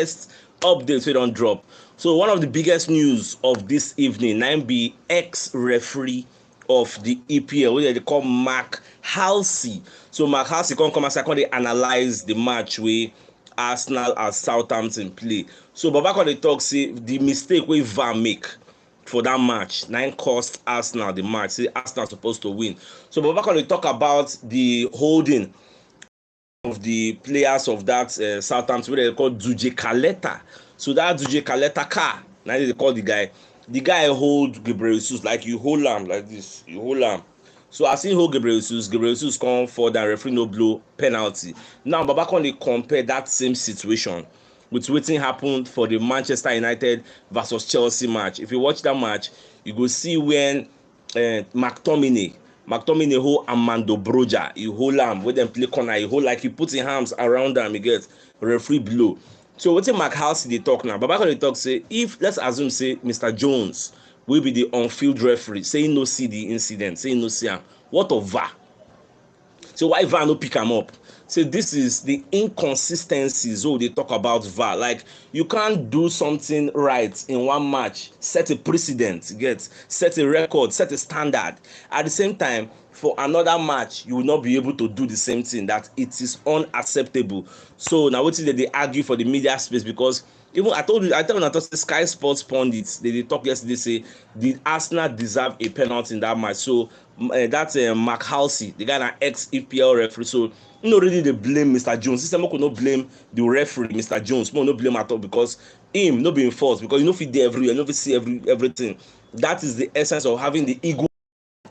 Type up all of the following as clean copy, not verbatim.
latest updates we don't drop. So one of the biggest news of this evening, 9B ex-referee of the EPL, wey they call Mark Halsey. So Mark Halsey come as they analyze the match wey Arsenal and Southampton play. So Baba come dey talk say the mistake wey VAR make for that match na cost Arsenal the match. Say Arsenal supposed to win. So Baba come dey talk about the holding of the players of that Southampton wey they call Duje Kaleta. So that Duje Kaleta car, now they call the guy. The guy hold Gabriel Jesus like you hold him like this, you hold him. So as he hold Gabriel Jesus come for that referee no blow penalty. Now Baba can dey compare that same situation with wetin happened for the Manchester United versus Chelsea match. If you watch that match, you go see when McTominay hold Armando Broja, he hold am wey dem play corner, he hold like he put him arms around am, he get referee blow. So wetin Mark Halsey dey talk now? Baba dey talk say if let's assume say Mr. Jones will be the on-field referee, say he no see the incident, say he no see am, what of VAR? So why VAR no pick am up? So this is the inconsistencies wey they talk about VAR. Like you can't do something right in one match, set a precedent, set a record, set a standard. At the same time, for another match, you will not be able to do the same thing. That it is unacceptable. So now what is that they argue for the media space? Because even I told the Sky Sports pundits, they talk yesterday, say did Arsenal deserve a penalty in that match? So that's Mark Halsey, the guy na ex-EPL referee. So no really they blame Mr. Jones. System could not blame the referee, Mr. Jones. No blame at all because him no be enforced because you know fit dey everywhere, you know fit see everything. That is the essence of having the ego,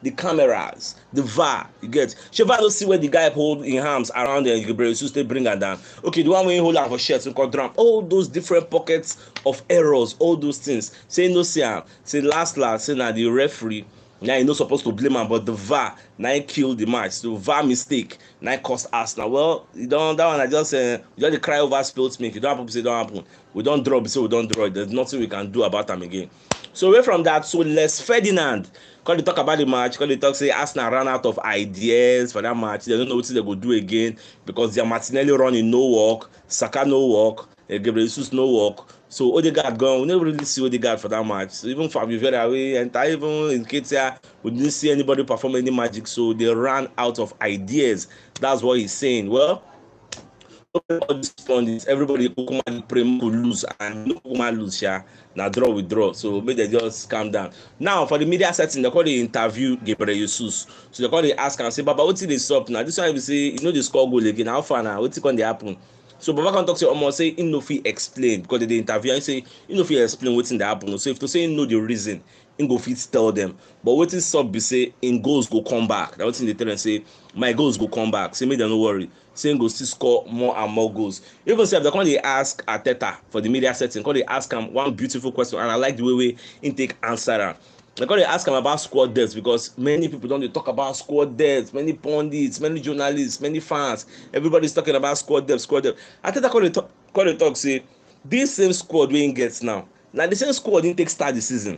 the cameras, the VAR. You get. Sheva don't see where the guy hold in arms around there. Gabriel Jesus they bring her down. Okay, the one where he hold am for shirt and call drum. All those different pockets of errors, all those things. Say no see am. Say last say now the referee. Now you're not supposed to blame him, but the VAR now kill the match. So VAR mistake now cost Arsenal. Well, you don't that one. I just you just cry over spilled milk. You don't happen to say don't happen. We don't draw. So we don't draw. There's nothing we can do about them again. So away from that, so Les Ferdinand, when they talk about the match, when they talk say Arsenal ran out of ideas for that match, they don't know what they go do again because their Martinelli running no work, Saka no work, Gabriel Jesus no work. So Odegaard gone. We never really see Odegaard for that match. So even Fabio Vera and even in Ketia, we didn't see anybody perform any magic. So they ran out of ideas. That's what he's saying. Well, all these pundits, everybody could lose and no lose, yeah. Now draw with draw. So maybe they just calm down. Now for the media setting, they call the interview Gabriel Jesus. So they call the ask and say, Baba, what's the stop now? This one we say, you know the score goal again. How far now? What's going to happen? So Baba can talk to almost say he no fit explain because they interview and say he no fit explain what's in the happen. So if to say he know the reason, he go fit tell them. But what is sub be say in goals go come back. That's what in the tell and say my goals go come back. Say make them no worry. Say go still score more and more goals. Even say they they ask Arteta for the media setting, they ask him one beautiful question, and I like the way he take answer am. They're going to ask him about squad depth because many people don't talk about squad depth. Many pundits, many journalists, many fans, everybody's talking about squad depth. I think they call the talk say this same squad we get now. Now the same squad didn't take start the season.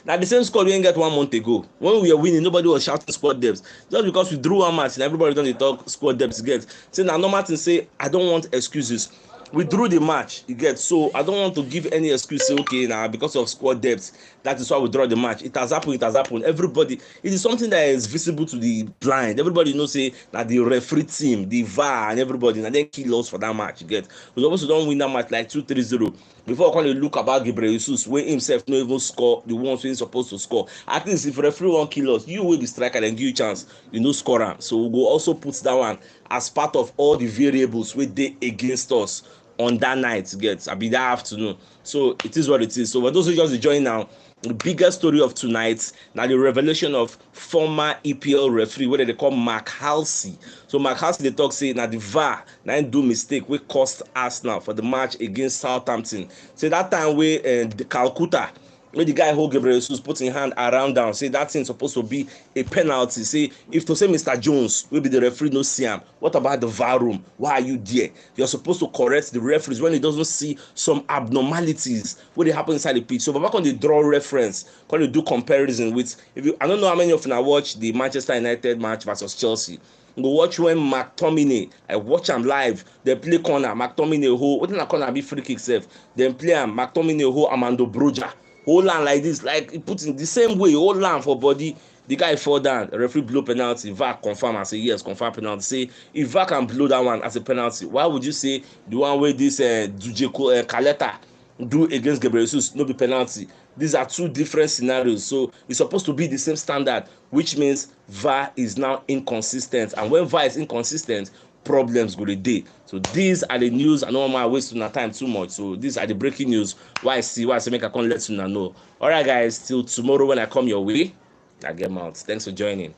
Now the same squad we get 1 month ago. When we were winning, nobody was shouting squad depth. Just because we drew one match and everybody don't talk squad depth get. Say now no matter say I don't want excuses. We drew the match, you get. So I don't want to give any excuse. Say, okay, now because of squad depth, that is why we draw the match. It has happened. Everybody, it is something that is visible to the blind. Everybody knows say that the referee team, the VAR, and everybody, and then kill us for that match. You get. We also don't win that match like 2-3-0. Before I can look about Gabriel Jesus, when himself no even score the ones when he's supposed to score. At least if referee won't kill us, you will be striker and give you chance, you know, scorer. So we will also put that one as part of all the variables where they against us on that night, I be that afternoon. So it is what it is. So for those who just join now, the biggest story of tonight now the revelation of former EPL referee, what they call Mark Halsey. So Mark Halsey they talk say now the VAR now do mistake we cost Arsenal for the match against Southampton. So that time we the Calcutta, when the guy hold Gabriel Jesus put his hand around down, say that thing supposed to be a penalty. Say if to say Mr. Jones will be the referee no see him, what about the VAR room? Why are you there? You're supposed to correct the referees when he doesn't see some abnormalities when they happen inside the pitch. So Baba can they draw reference, can they do comparison with if you I don't know how many of you now watch the Manchester United match versus Chelsea. go watch when McTominay, I watch am live, dem play corner, McTominay hold, wetin na corner be free kick sef, dem play am, McTominay hold Amando Broja, hold am like this, like he put in the same way, hold am for body, the guy fall down, the referee blow penalty, VAR confirm and say yes, confirm penalty. Say if VAR can blow that one as a penalty, why would you say the one wey this Dujeko Kaleta do against Gabriel Jesus no be penalty? These are two different scenarios, so it's supposed to be the same standard, which means VAR is now inconsistent, and when VAR is inconsistent, problems go dey. So these are the news. I no want to waste una time too much, so these are the breaking news. Why I say make I come let una know. All right guys, till tomorrow when I come your way, I get mouth. Thanks for joining.